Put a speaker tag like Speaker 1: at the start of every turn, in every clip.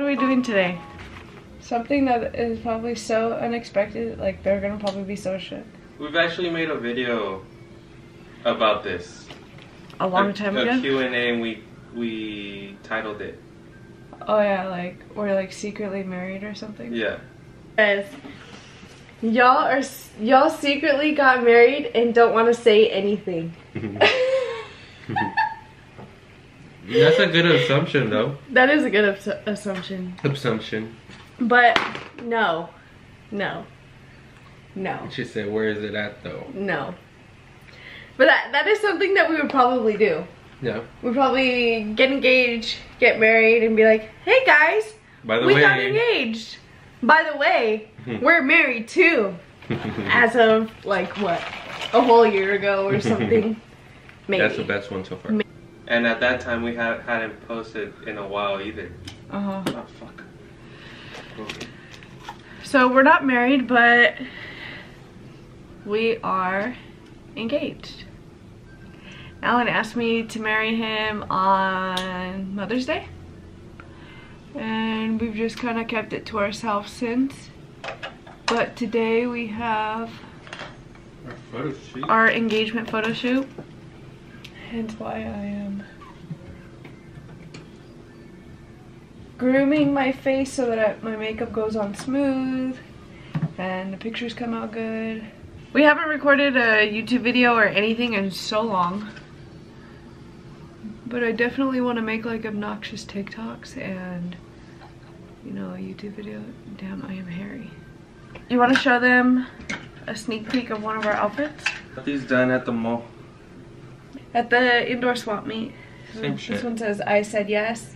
Speaker 1: are we doing today? Something that is probably so unexpected, like they're gonna probably be so shook.
Speaker 2: We've actually made a video about this.
Speaker 1: A long time ago?
Speaker 2: A Q&A, and we titled it.
Speaker 1: Oh yeah, like, we're like secretly married or something?
Speaker 2: Yeah.
Speaker 3: Guys, y'all secretly got married and don't want to say anything.
Speaker 2: That's a good assumption, though.
Speaker 3: That is a good assumption.
Speaker 2: Assumption.
Speaker 3: But no.
Speaker 2: She said, where is it at, though?
Speaker 3: No. But that is something that we would probably do.
Speaker 2: Yeah.
Speaker 3: We'd probably get engaged, get married, and be like, hey guys, we got engaged. By the way, we're married too. As of like what? A whole year ago or something. Maybe.
Speaker 2: That's the best one so far. And at that time we hadn't posted in a while either.
Speaker 1: Uh-huh.
Speaker 2: Oh fuck. Okay.
Speaker 1: So we're not married, but we are engaged. Alan asked me to marry him on Mother's Day, and we've just kind of kept it to ourselves since. But today we have our engagement photo shoot, hence why I am grooming my face so that my makeup goes on smooth and the pictures come out good. We haven't recorded a YouTube video or anything in so long, but I definitely want to make like obnoxious TikToks and, you know, a YouTube video. Damn, I am hairy. You want to show them a sneak peek of one of our outfits?
Speaker 2: These done at the mall.
Speaker 1: At the indoor swap meet.
Speaker 2: Same shit.
Speaker 1: This one says, I said yes.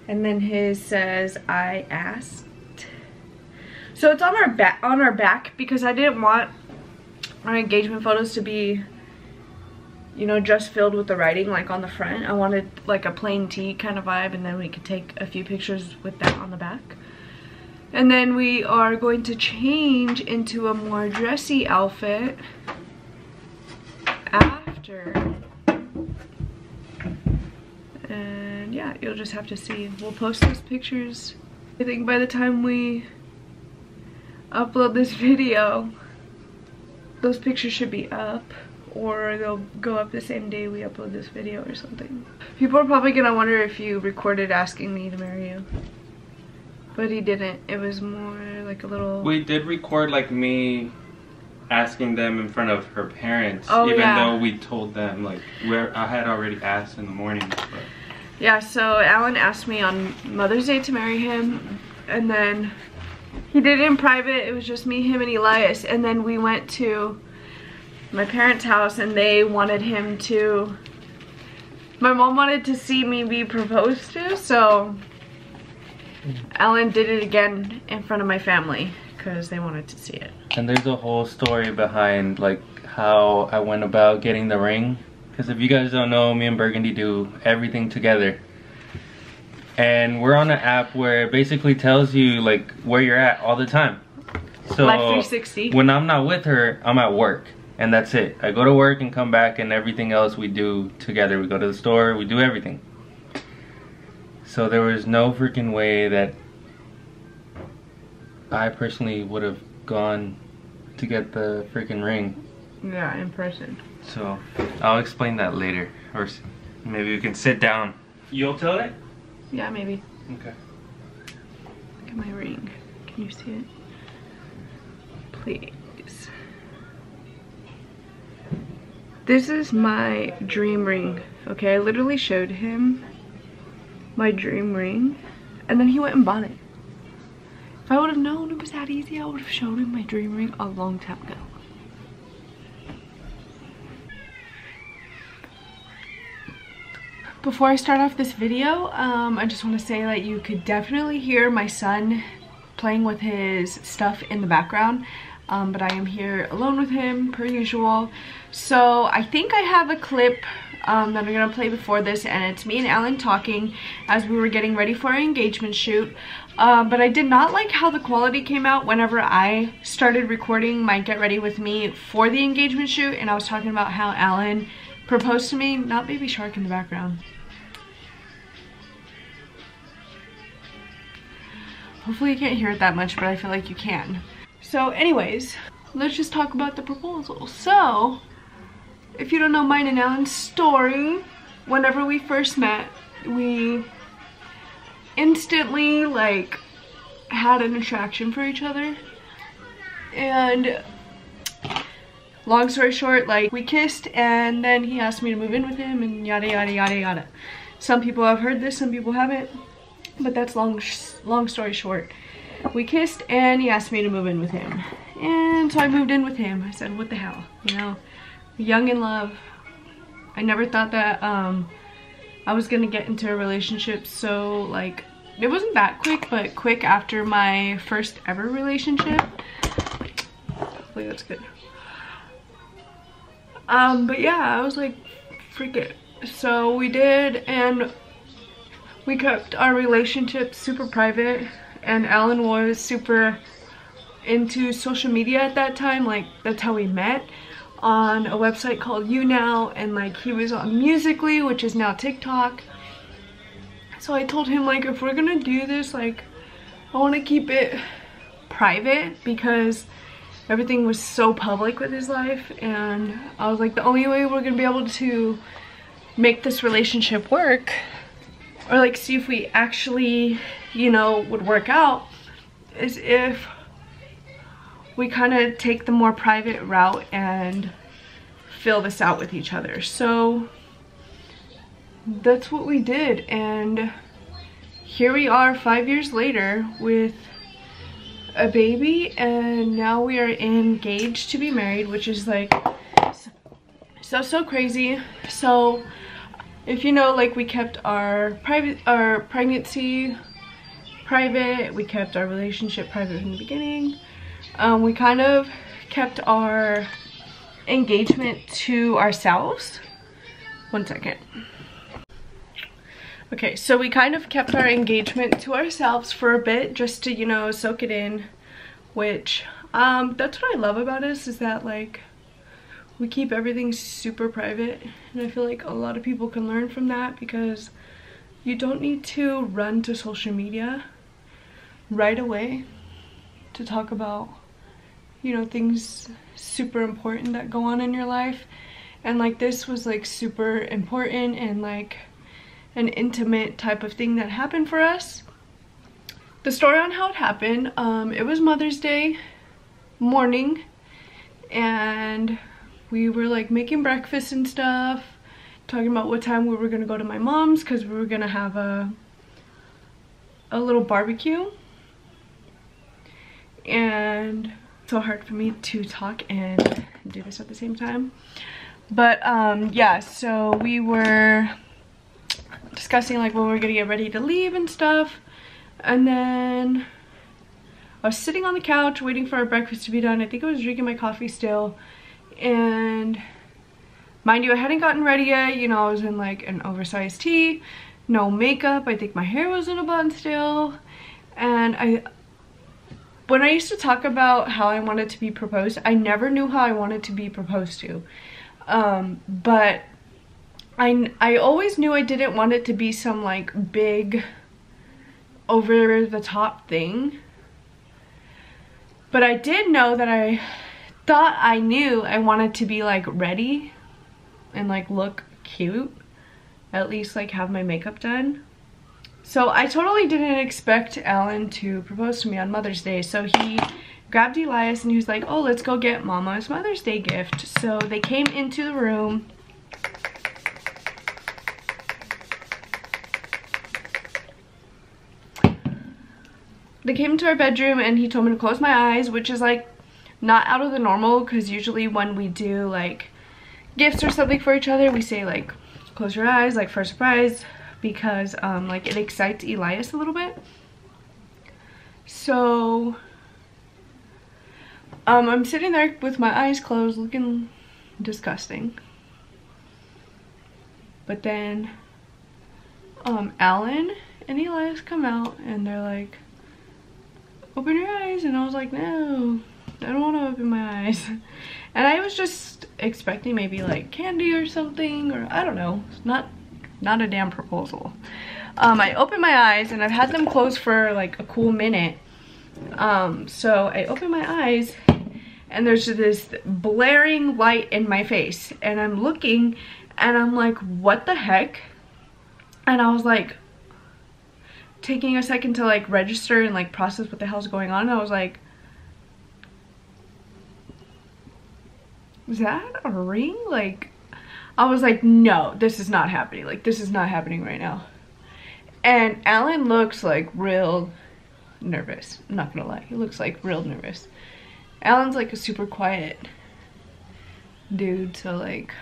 Speaker 1: And then his says, I asked. So it's on our back because I didn't want our engagement photos to be, you know, just filled with the writing like on the front. I wanted like a plain tee kind of vibe, and then we could take a few pictures with that on the back. And then we are going to change into a more dressy outfit after. And yeah, you'll just have to see. We'll post those pictures. I think by the time we upload this video, those pictures should be up, or they'll go up the same day we upload this video or something. People are probably gonna wonder if you recorded asking me to marry you, but he didn't. It was more like a little...
Speaker 2: We did record like me asking them in front of her parents,
Speaker 1: even
Speaker 2: though we told them like I had already asked in the morning. But.
Speaker 1: Yeah, so Alan asked me on Mother's Day to marry him, and then he did it in private. It was just me, him, and Elias, and then we went to my parents' house and they wanted him to... My mom wanted to see me be proposed to, so Alan did it again in front of my family because they wanted to see it.
Speaker 2: And there's a whole story behind like how I went about getting the ring. Because if you guys don't know, me and Burgundy do everything together. And we're on an app where it basically tells you like where you're at all the time. So
Speaker 1: Life 360.
Speaker 2: When I'm not with her, I'm at work. And that's it. I go to work and come back, and everything else we do together. We go to the store, we do everything. So there was no freaking way that I personally would have gone to get the freaking ring.
Speaker 1: Yeah, in person.
Speaker 2: So I'll explain that later, or maybe we can sit down. You'll tell it?
Speaker 1: Yeah, maybe.
Speaker 2: Okay.
Speaker 1: Look at my ring. Can you see it? Please. This is my dream ring. Okay, I literally showed him my dream ring, and then he went and bought it. If I would have known it was that easy, I would have shown him my dream ring a long time ago. Before I start off this video, I just want to say that you could definitely hear my son playing with his stuff in the background, but I am here alone with him per usual. So I think I have a clip that I'm gonna play before this, and it's me and Alan talking as we were getting ready for our engagement shoot. But I did not like how the quality came out whenever I started recording my get ready with me for the engagement shoot, and I was talking about how Alan proposed to me. Not Baby Shark in the background. Hopefully you can't hear it that much, but I feel like you can. So anyways, let's just talk about the proposal. So, if you don't know mine and Alan's story, whenever we first met, we instantly like had an attraction for each other. And long story short, like we kissed and then he asked me to move in with him and yada yada yada yada. Some people have heard this, some people haven't, but that's long story short. We kissed and he asked me to move in with him. And so I moved in with him. I said, what the hell, you know, young in love. I never thought that I was gonna get into a relationship so like, it wasn't that quick, but quick after my first ever relationship. Hopefully that's good. But yeah, I was like, freak it. So we did, and we kept our relationship super private, and Alan was super into social media at that time. Like, that's how we met, on a website called YouNow, and like he was on Musical.ly, which is now TikTok. So I told him, like, if we're gonna do this, like, I want to keep it private because everything was so public with his life, and I was like, the only way we're gonna be able to make this relationship work, or like see if we actually, you know, would work out, is if we kind of take the more private route and fill this out with each other. So that's what we did, and here we are 5 years later with a baby, and now we are engaged to be married, which is like so crazy. So if you know, like, we kept our pregnancy private, we kept our relationship private from the beginning. We kind of kept our engagement to ourselves. One second. Okay, so we kind of kept our engagement to ourselves for a bit, just to, you know, soak it in, which that's what I love about us, is that like we keep everything super private, and I feel like a lot of people can learn from that, because you don't need to run to social media right away to talk about, you know, things super important that go on in your life. And like, this was like super important and like an intimate type of thing that happened for us. The story on how it happened, it was Mother's Day morning, and we were like making breakfast and stuff, talking about what time we were gonna go to my mom's because we were gonna have a little barbecue. And it's so hard for me to talk and do this at the same time. But yeah, so we were discussing like when we were gonna get ready to leave and stuff, and then I was sitting on the couch waiting for our breakfast to be done. I think I was drinking my coffee still, and mind you, I hadn't gotten ready yet. You know, I was in like an oversized tee, no makeup. I think my hair was in a bun still. And when I used to talk about how I wanted to be proposed, I never knew how I wanted to be proposed to. But I always knew I didn't want it to be some like big over the top thing. But I did know that I thought I knew I wanted to be like ready and like look cute, at least like have my makeup done. So I totally didn't expect Alan to propose to me on Mother's Day. So he grabbed Elias and he was like, oh, let's go get Mama's Mother's Day gift. So they came into the room. They came into our bedroom and he told me to close my eyes, which is like not out of the normal, because usually when we do like gifts or something for each other, we say like close your eyes, like for a surprise, because like it excites Elias a little bit. So I'm sitting there with my eyes closed looking disgusting, but then Alan and Elias come out and they're like, open your eyes, and I was like, no, I don't want to open my eyes. And I was just expecting maybe like candy or something, or I don't know, not a damn proposal. I opened my eyes and I've had them closed for like a cool minute. So I open my eyes and there's this blaring light in my face and I'm looking and I'm like, what the heck? And I was like taking a second to like register and like process what the hell's going on. I was like, is that a ring? Like, I was like, no, this is not happening. Like, this is not happening right now. And Alan looks like real nervous. I'm not gonna lie, he looks like real nervous. Alan's like a super quiet dude, so like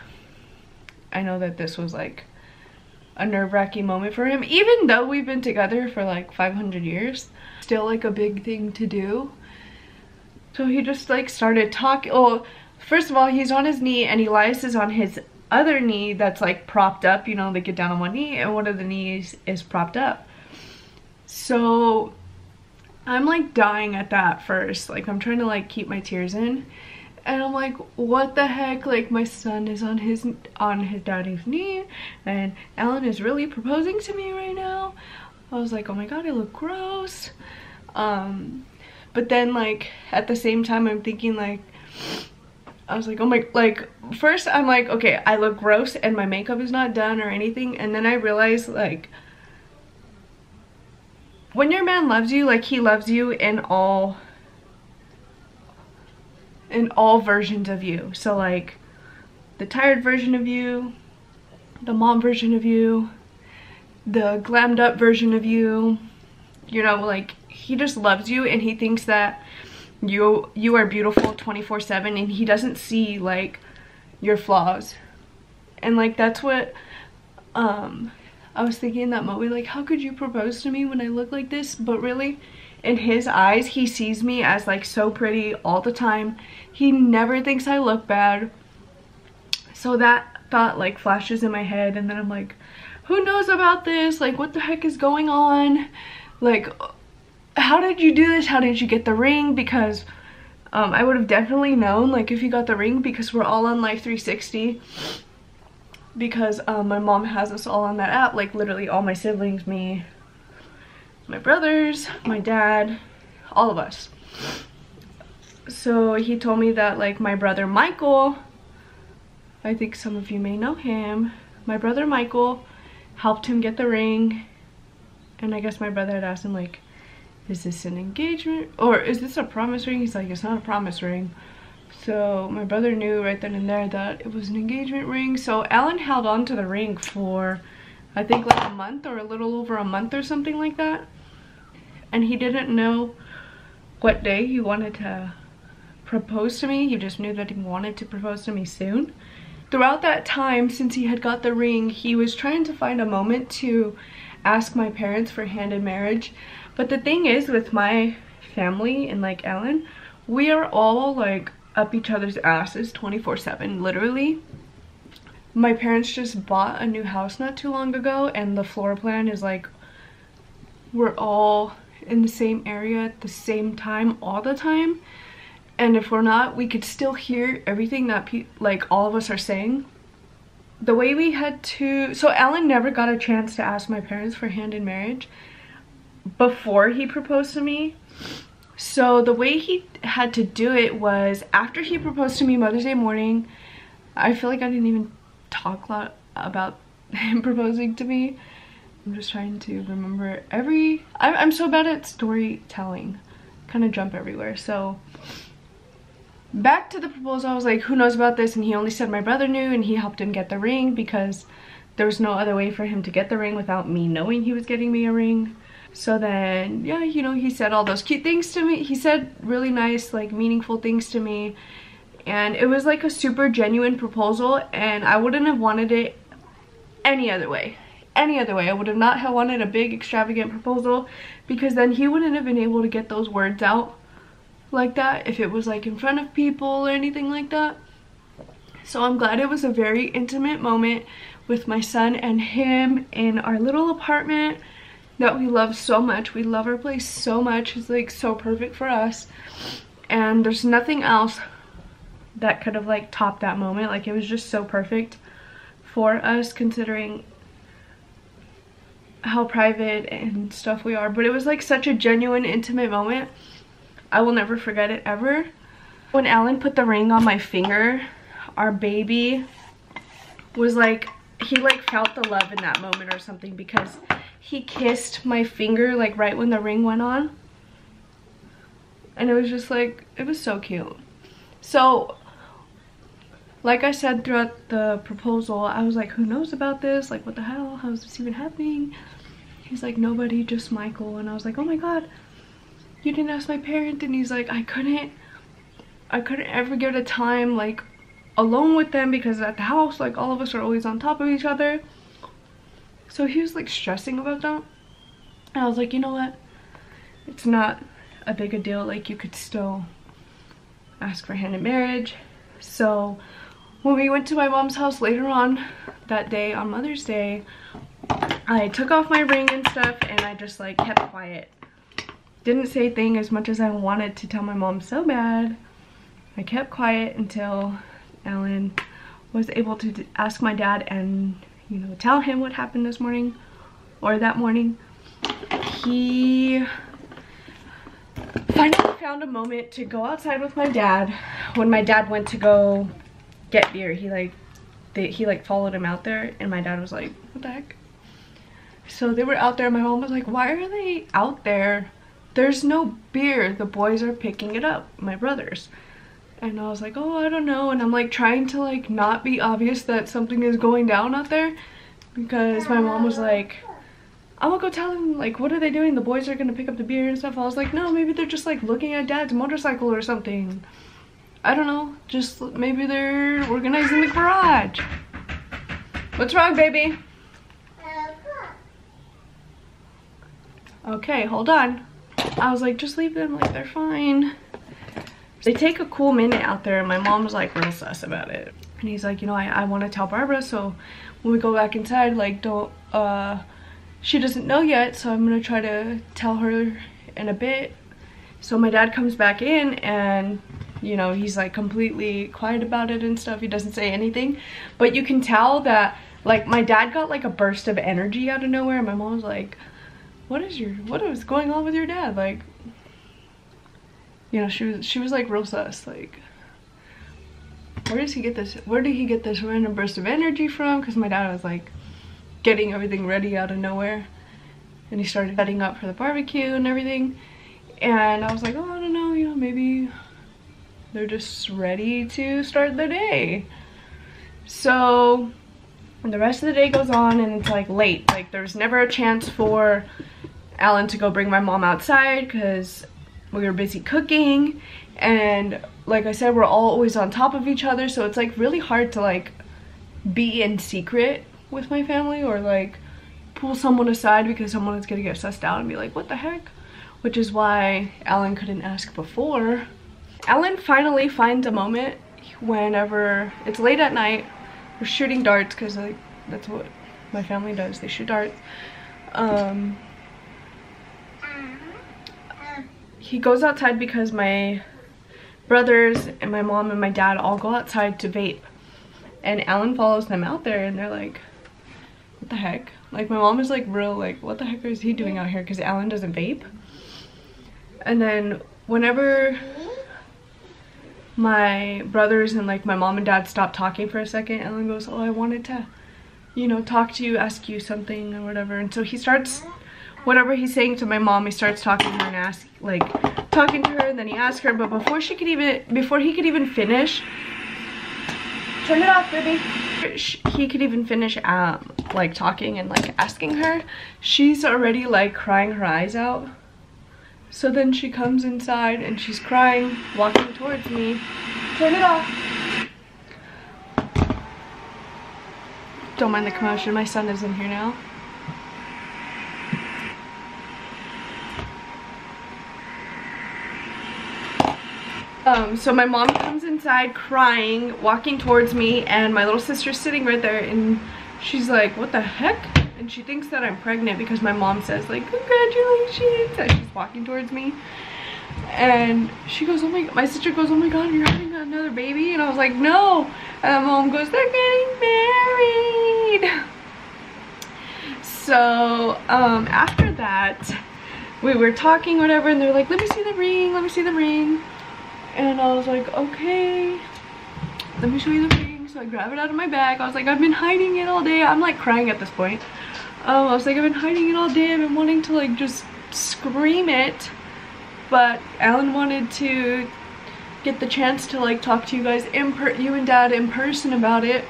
Speaker 1: I know that this was like a nerve-wracking moment for him, even though we've been together for like 500 years. Still like a big thing to do. So he just like started talking. Oh, first of all, he's on his knee and Elias is on his other knee that's like propped up. You know, they get down on one knee and one of the knees is propped up. So I'm like dying at that first. Like, I'm trying to like keep my tears in. And I'm like, what the heck? Like, my son is on his daddy's knee and Alan is really proposing to me right now. I was like, oh my god, I look gross. But then like at the same time I'm thinking like, I was like, oh my, like first I'm like, okay, I look gross and my makeup is not done or anything. And then I realized like, when your man loves you, like he loves you in all versions of you. So like the tired version of you, the mom version of you, the glammed up version of you, you know, like he just loves you and he thinks that you are beautiful 24/7 and he doesn't see like your flaws. And like that's what I was thinking in that moment, like how could you propose to me when I look like this? But really in his eyes he sees me as like so pretty all the time. He never thinks I look bad. So that thought like flashes in my head and then I'm like, who knows about this? Like what the heck is going on? Like how did you do this? How did you get the ring? Because I would have definitely known like if you got the ring, because we're all on Life 360, because my mom has us all on that app, like literally all my siblings, me, my brothers, my dad, all of us. So he told me that like my brother Michael, I think some of you may know him, my brother Michael helped him get the ring. And I guess my brother had asked him like, is this an engagement or is this a promise ring? He's like, it's not a promise ring. So my brother knew right then and there that it was an engagement ring. So Alan held on to the ring for I think like a month or a little over a month or something like that. And he didn't know what day he wanted to propose to me. He just knew that he wanted to propose to me soon. Throughout that time, since he had got the ring, he was trying to find a moment to ask my parents for hand in marriage. But the thing is with my family and like Alan, we are all like up each other's asses 24/7, literally. My parents just bought a new house not too long ago and the floor plan is like we're all in the same area at the same time all the time. And if we're not, we could still hear everything that like all of us are saying. The way we had to, so Alan never got a chance to ask my parents for hand in marriage before he proposed to me. So the way he had to do it was after he proposed to me Mother's Day morning. I feel like I didn't even talk a lot about him proposing to me. I'm just trying to remember I'm so bad at storytelling, kind of jump everywhere. So back to the proposal, I was like, who knows about this? And he only said my brother knew and he helped him get the ring because there was no other way for him to get the ring without me knowing he was getting me a ring. So then, yeah, you know, he said all those cute things to me. He said really nice, like meaningful things to me. And it was like a super genuine proposal and I wouldn't have wanted it any other way. Any other way. I would have not have wanted a big extravagant proposal because then he wouldn't have been able to get those words out like that if it was like in front of people or anything like that. So I'm glad it was a very intimate moment with my son and him in our little apartment that we love so much. We love our place so much. It's like so perfect for us and there's nothing else that could have like topped that moment. Like it was just so perfect for us considering how private and stuff we are, but it was like such a genuine, intimate moment. I will never forget it ever. When Alan put the ring on my finger, our baby was like, he like felt the love in that moment or something, because he kissed my finger like right when the ring went on, and it was just like, it was so cute. So like I said throughout the proposal, I was like, who knows about this? Like, what the hell? How is this even happening? He's like, nobody, just Michael. And I was like, oh my god, you didn't ask my parent? And he's like, I couldn't ever get a time like alone with them, because at the house like all of us are always on top of each other. So he was like stressing about that, and I was like, you know what, it's not a big a deal, like you could still ask for hand in marriage. So when we went to my mom's house later on that day, on Mother's Day, I took off my ring and stuff, and I just like kept quiet, didn't say a thing, as much as I wanted to tell my mom so bad. I kept quiet until Alan was able to ask my dad and, you know, tell him what happened this morning, or that morning. He finally found a moment to go outside with my dad. When my dad went to go get beer, he like followed him out there, and my dad was like, what the heck? So they were out there. My mom was like, why are they out there? There's no beer. The boys are picking it up, my brothers. And I was like, oh, I don't know. And I'm like trying to like not be obvious that something is going down out there, because my mom was like, I'm gonna go tell them, like, what are they doing? The boys are gonna pick up the beer and stuff. I was like, no, maybe they're just like looking at dad's motorcycle or something. I don't know. Just maybe they're organizing the garage. What's wrong, baby? Okay, hold on. I was like, just leave them, like they're fine. They take a cool minute out there, and my mom was like real sus about it. And he's like, you know, I want to tell Barbara, so when we go back inside, like, don't, she doesn't know yet, so I'm gonna try to tell her in a bit. So my dad comes back in, and, you know, he's like completely quiet about it and stuff. He doesn't say anything, but you can tell that, like, my dad got like a burst of energy out of nowhere, and my mom was like, what is going on with your dad? Like, you know, she was like real sus, like, where did he get this random burst of energy from? Because my dad was like getting everything ready out of nowhere, and he started setting up for the barbecue and everything, and I was like, oh, I don't know, you know, maybe they're just ready to start their day. So the rest of the day goes on, and it's like late. Like, there's never a chance for Alan to go bring my mom outside because we were busy cooking, and like I said, we're all always on top of each other, so it's like really hard to like be in secret with my family, or like pull someone aside because someone is gonna get sussed out and be like, what the heck? Which is why Alan couldn't ask before. Alan finally finds a moment whenever it's late at night. We're shooting darts, because like that's what my family does, they shoot darts. He goes outside because my brothers and my mom and my dad all go outside to vape, and Alan follows them out there, and they're like, what the heck? Like, my mom is like real like, what the heck is he doing out here? Because Alan doesn't vape. And then whenever my brothers and like my mom and dad stop talking for a second, Alan goes, oh, I wanted to, you know, talk to you, ask you something or whatever. And so he starts, whatever he's saying to my mom, he starts talking to her and talking to her, and then he asks her, but before he could even finish, turn it off, baby. He could even finish like talking and like asking her, she's already like crying her eyes out. So then she comes inside and she's crying, walking towards me. Turn it off. Don't mind the commotion, my son is in here now. So my mom comes inside crying, walking towards me, and my little sister's sitting right there, and she's like, what the heck? And she thinks that I'm pregnant because my mom says like, congratulations, as she's walking towards me. And she goes, oh my, my sister goes, oh my god, you're having another baby? And I was like, no. And my mom goes, they're getting married. So after that, we were talking whatever, and they're like, let me see the ring, let me see the ring. And I was like, okay, let me show you the ring. So I grab it out of my bag. I was like, I've been hiding it all day. I'm like crying at this point. I was like, I've been hiding it all day. I've been wanting to like just scream it, but Alan wanted to get the chance to like talk to you guys you and Dad in person about it,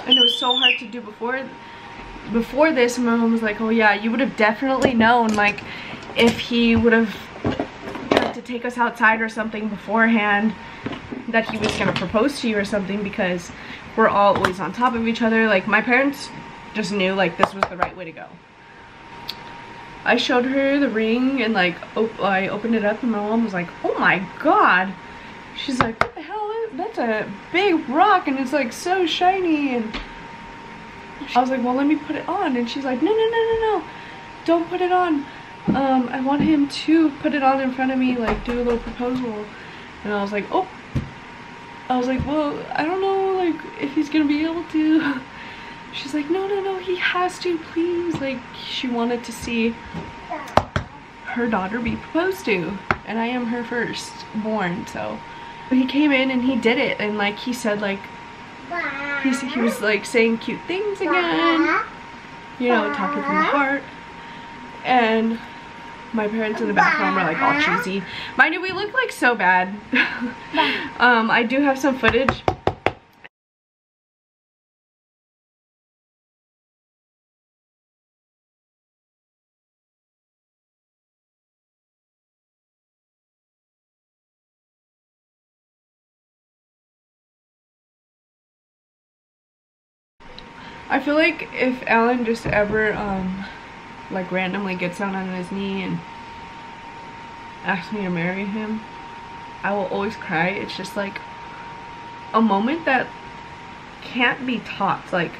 Speaker 1: and it was so hard to do before this. And my mom was like, oh yeah, you would have definitely known like if he would have had to take us outside or something beforehand that he was gonna propose to you or something, because we're all always on top of each other. Like my parents just knew like this was the right way to go. I showed her the ring, and like I opened it up, and my mom was like, oh my god. She's like, what the hell is that's a big rock, and it's like so shiny. And I was like, well, let me put it on. And she's like, no, don't put it on. I want him to put it on in front of me, like do a little proposal. And I was like, oh. I was like, well, I don't know like if he's gonna be able to. She's like, no, he has to, please. Like, she wanted to see her daughter be proposed to, and I am her firstborn. So he came in and he did it, and like he said like he was like saying cute things again, you know, talking from the heart. And my parents in the background were like all cheesy. Mind you, we look like so bad. I do have some footage. I feel like if Alan just ever like randomly gets down on his knee and asks me to marry him, I will always cry. It's just like a moment that can't be taught, like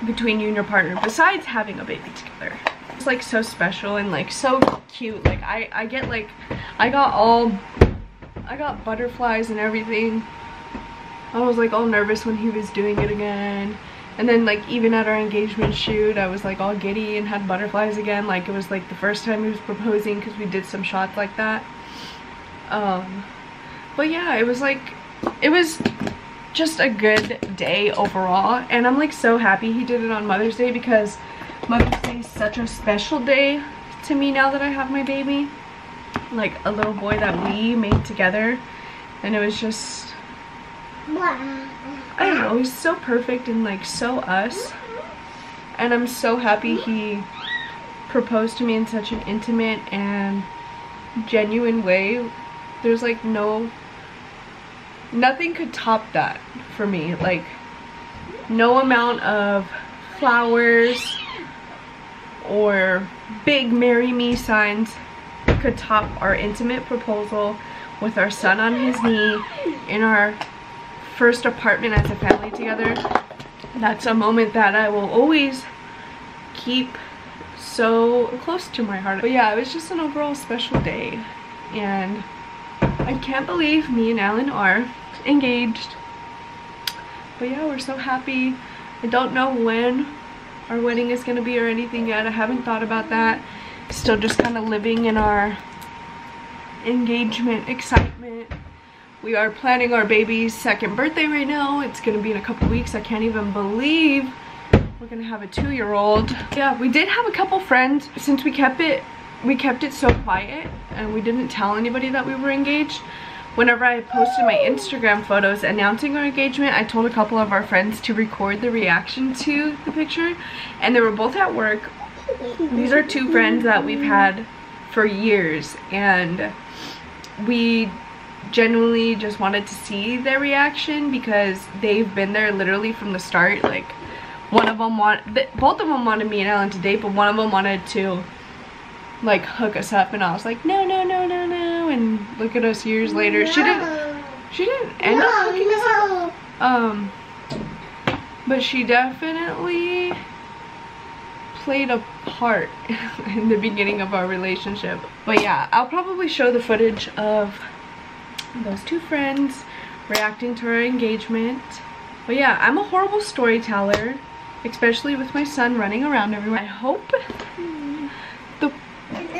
Speaker 1: between you and your partner, besides having a baby together. It's like so special and like so cute. Like I get like I got butterflies and everything. I was like all nervous when he was doing it again. And then like even at our engagement shoot, I was like all giddy and had butterflies again. Like it was like the first time he was proposing, because we did some shots like that. But yeah, it was just a good day overall. And I'm like so happy he did it on Mother's Day, because Mother's Day is such a special day to me now that I have my baby. Like a little boy that we made together. And it was just, I don't know, he's so perfect and like so us. And I'm so happy he proposed to me in such an intimate and genuine way. There's like nothing could top that for me. Like no amount of flowers or big marry me signs could top our intimate proposal with our son on his knee in our first apartment as a family together. That's a moment that I will always keep so close to my heart. But yeah, it was just an overall special day, and I can't believe me and Alan are engaged. But yeah, we're so happy. I don't know when our wedding is gonna be or anything yet. I haven't thought about that. Still just kind of living in our engagement excitement. We are planning our baby's second birthday right now. It's gonna be in a couple weeks. I can't even believe we're gonna have a 2-year-old. Yeah, we did have a couple friends. Since we kept it so quiet and we didn't tell anybody that we were engaged, whenever I posted my Instagram photos announcing our engagement, I told a couple of our friends to record the reaction to the picture, and they were both at work. These are 2 friends that we've had for years, and we genuinely just wanted to see their reaction because they've been there literally from the start. Like both of them wanted me and Alan to date, but one of them wanted to like hook us up, and I was like, no, and look at us years later. She didn't end up hooking us up, but she definitely played a part in the beginning of our relationship. But yeah, I'll probably show the footage of those 2 friends reacting to our engagement. But yeah, I'm a horrible storyteller, especially with my son running around everywhere. I hope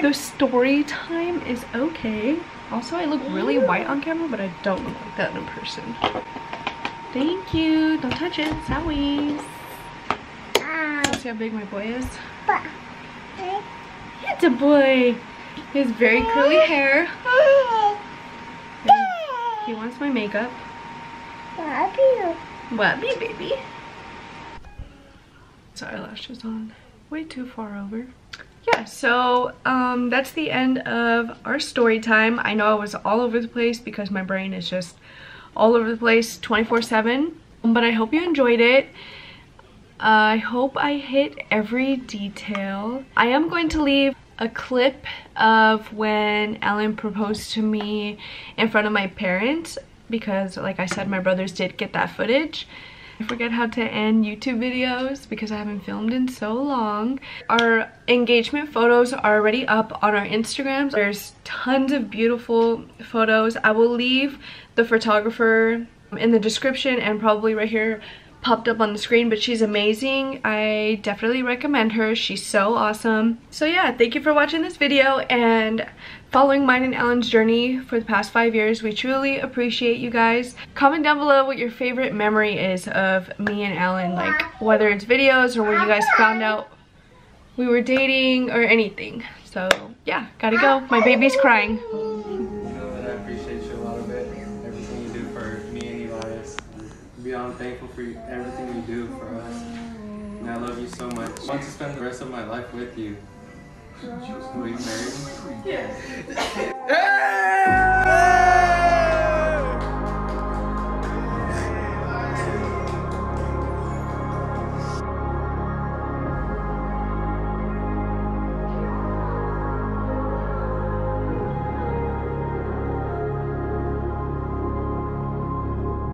Speaker 1: the story time is okay. Also, I look really white on camera, but I don't look like that in person. Thank you. Don't touch it. Sorry. See how big my boy is? It's a boy. He has very curly hair. He wants my makeup. What, baby? So eyelashes on. Way too far over. Yeah, so that's the end of our story time. I know I was all over the place because my brain is just all over the place 24/7, but I hope you enjoyed it. I hope I hit every detail. I am going to leave a clip of when Alan proposed to me in front of my parents because, like I said, my brothers did get that footage. I forget how to end YouTube videos because I haven't filmed in so long. Our engagement photos are already up on our Instagrams. There's tons of beautiful photos. I will leave the photographer in the description and probably right here popped up on the screen, but she's amazing. I definitely recommend her. She's so awesome. So yeah, thank you for watching this video and following mine and Alan's journey for the past 5 years. We truly appreciate you guys. Comment down below what your favorite memory is of me and Alan, like whether it's videos or when you guys found out we were dating or anything. So yeah, gotta go. My baby's crying.
Speaker 2: I'm thankful for everything you do for us, and I love you so much. I want to spend the rest of my life with you. Will you marry me? Yes.